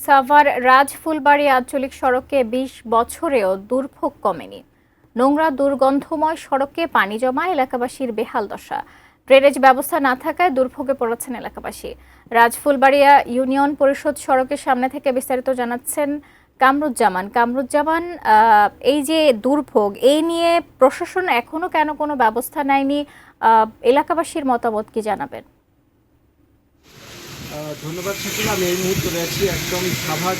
সাভার রাজফুলবাড়ী আঞ্চলিক সড়কে ২০ বছরেও দুর্ভোগ কমেনি। নোংরা দুর্গন্ধময় সড়কে পানি জমায়, এলাকাবাসীর বেহাল দশা। ড্রেনেজ ব্যবস্থা না থাকায় দুর্ভোগে পড়েছেন এলাকাবাসী। রাজফুলবাড়িয়া ইউনিয়ন পরিষদ সড়কের সামনে থেকে বিস্তারিত জানাচ্ছেন কামরুজ্জামান। এই যে দুর্ভোগ, এই নিয়ে প্রশাসন এখনো কেন কোনো ব্যবস্থা নেয়নি? এলাকাবাসীর মতামত কি জানাবেন? ধন্যবাদ শাকিলা। আমি এই মুহূর্তে রয়েছি একদম সাভার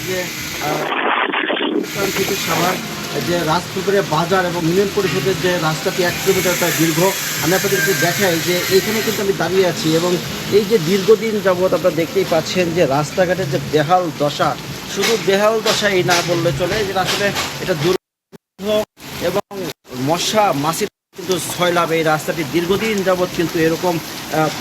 যে রাজপুকুরে বাজার এবং ইউনিয়ন পরিষদের যে রাস্তাটি 1 কিলোমিটার প্রায় দীর্ঘ। আমি আপনাদেরকে দেখাই যে এইখানে কিন্তু আমি দাঁড়িয়ে আছি এবং এই যে দীর্ঘদিন যাবৎ আপনারা দেখতেই পাচ্ছেন যে রাস্তাঘাটের যে বেহাল দশা, শুধু বেহাল দশাই না বললে চলে, যে আসলে এটা দুর্ভোগ এবং মশা মাছি কিন্তু সয়লাভ। এই রাস্তাটি দীর্ঘদিন যাবৎ কিন্তু এরকম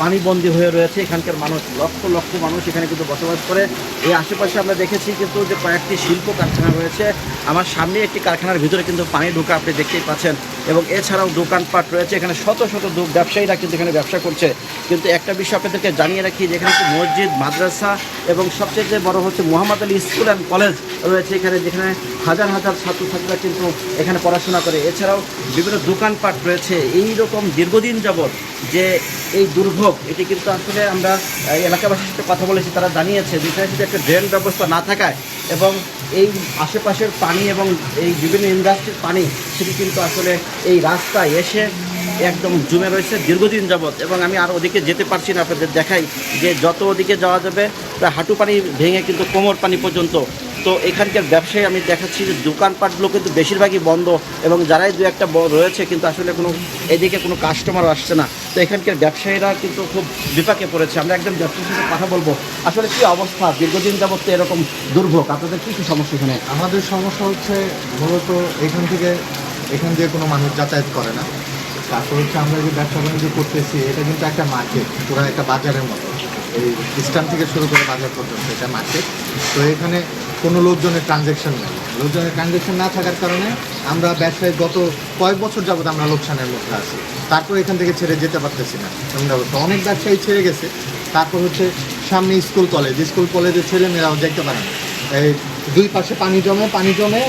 পানিবন্দী হয়ে রয়েছে। এখানকার মানুষ, লক্ষ লক্ষ মানুষ এখানে কিন্তু বসবাস করে। এই আশেপাশে আমরা দেখেছি কিন্তু যে কয়েকটি শিল্প কারখানা রয়েছে। আমার সামনে একটি কারখানার ভিতরে কিন্তু পানি ঢোকা আপনি দেখতেই পাচ্ছেন, এবং এছাড়াও দোকানপাট রয়েছে। এখানে শত শত ব্যবসায়ীরা কিন্তু এখানে ব্যবসা করছে। কিন্তু একটা বিষয় আপনাদেরকে জানিয়ে রাখি যে এখানে একটি মসজিদ, মাদ্রাসা এবং সবচেয়ে বড় হচ্ছে Mohammad Ali school and college রয়েছে এখানে, যেখানে হাজার হাজার ছাত্রছাত্রীরা কিন্তু এখানে পড়াশোনা করে। এছাড়াও বিভিন্ন দোকানপাট রয়েছে। এই রকম দীর্ঘদিন যাবৎ যে এই দুর্ভোগ, এটি কিন্তু আসলে আমরা এলাকাবাসীর সাথে কথা বলেছি, তারা জানিয়েছে যে এখানে যদি একটা ড্রেন ব্যবস্থা না থাকায় এবং এই আশেপাশের পানি এবং এই বিভিন্ন ইন্ডাস্ট্রির পানি, সেটি কিন্তু আসলে এই রাস্তায় এসে একদম জমে রয়েছে দীর্ঘদিন যাবৎ। এবং আমি আর ওদিকে যেতে পারছি না, আপনাদের দেখাই যে যত ওদিকে যাওয়া যাবে প্রায় হাঁটু পানি ভেঙে কিন্তু কোমর পানি পর্যন্ত। তো এখানকার ব্যবসায়ী আমি দেখাচ্ছি যে দোকানপাটগুলো কিন্তু বেশিরভাগই বন্ধ, এবং যারাই দু একটা রয়েছে কিন্তু আসলে কোনো এদিকে কোনো কাস্টমার আসছে না। তো এখানকার ব্যবসায়ীরা কিন্তু খুব বিপাকে পড়েছে। আমরা একদম ব্যবসায়ীর সাথে কথা বলবো, আসলে কী অবস্থা দীর্ঘদিন যাবৎ তো এরকম দুর্ভোগ, আপনাদের কী কী সমস্যা এখানে? আমাদের সমস্যা হচ্ছে মূলত এখান দিয়ে কোনো মানুষ যাতায়াত করে না। তারপর হচ্ছে আমরা যে ব্যবসা বাণিজ্য করতেছি, এটা কিন্তু একটা মার্কেট, পুরো একটা বাজারের মতো। এই স্ট্যান্ড থেকে শুরু করে বাজার পর্যন্ত এটা মার্কেট। তো এখানে কোনো লোকজনের ট্রানজ্যাকশন নেই। লোকজনের ট্রানজ্যাকশন না থাকার কারণে আমরা ব্যবসায় গত কয়েক বছর যাবত আমরা লোকসানের মধ্যে আছি। তারপর এখান থেকে ছেড়ে যেতে পারতেছি না। অনেক ব্যবসায়ী ছেড়ে গেছে। তারপর হচ্ছে সামনে স্কুল কলেজের ছেলেমেয়েরাও দেখতে পারে না। এই দুই পাশে পানি জমে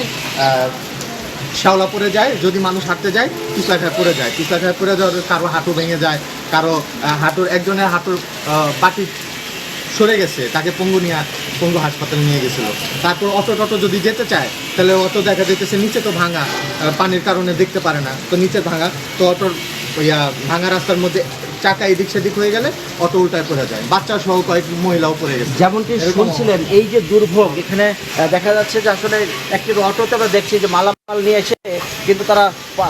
শ্যাওলা পড়ে যায়। যদি মানুষ হাঁটতে যায় পিছলাঠায় পড়ে যায়। কারো হাঁটু ভেঙে যায়, কারো একজনের হাঁটুর পাটি সরে গেছে, তাকে পঙ্গু হাসপাতালে নিয়ে গেছিলো। তারপর অটো যদি যেতে চায় তাহলে অটো দেখা যেতেছে নিচে তো ভাঙা, পানির কারণে দেখতে পারে না, তো নিচে ভাঙা, তো অটোর ভাঙা রাস্তার মধ্যে চাকা এদিক সেদিক হয়ে গেলে অটো উল্টায় পড়ে যায়। বাচ্চা সহ কয়েক মহিলাও পড়ে গেছে। যেমনটি শুনছিলেন, এই যে দুর্ভোগ, এখানে দেখা যাচ্ছে যে আসলে একটি অটোতে আমরা দেখছি যে মালামাল নিয়ে এসে কিন্তু তারা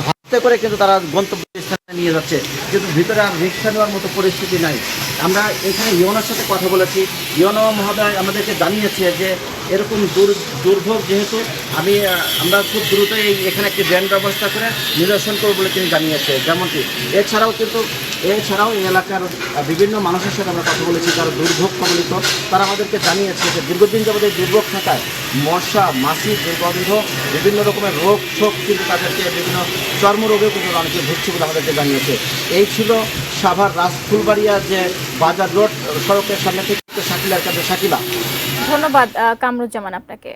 হাতে করে কিন্তু তারা গন্তব্যস্থানে নিয়ে যাচ্ছে, কিন্তু ভিতরে আর রিক্সা নেওয়ার মতো পরিস্থিতি নাই। আমরা এখানে ইওনোর সাথে কথা বলেছি। ইওনো মহোদয় আমাদেরকে জানিয়েছে যে এরকম দুর্ভোগ যেহেতু আমরা খুব দ্রুতই এখানে একটি ড্রেন ব্যবস্থা করে নিরসন করব বলে তিনি জানিয়েছে। যেমনটি এছাড়াও এই এলাকার বিভিন্ন মানুষের সাথে আমরা কথা বলেছি যারা দুর্ভোগ কবলিত। তারা আমাদেরকে জানিয়েছে যে দীর্ঘদিন যাবত এই দুর্ভোগ থাকায় মশা, মাছি, দুর্গন্ধ, বিভিন্ন রকমের রোগ শোক কিন্তু তাদেরকে বিভিন্ন চর্মরোগেও কিন্তু অনেকে ভুগছে বলে আমাদেরকে জানিয়েছে। এই ছিল সাভার রাজফুলবাড়িয়া যে বাজার রোড সড়কের সামনে থেকে শাকিলা। ধন্যবাদ কামরুজ্জামান আপনাকে।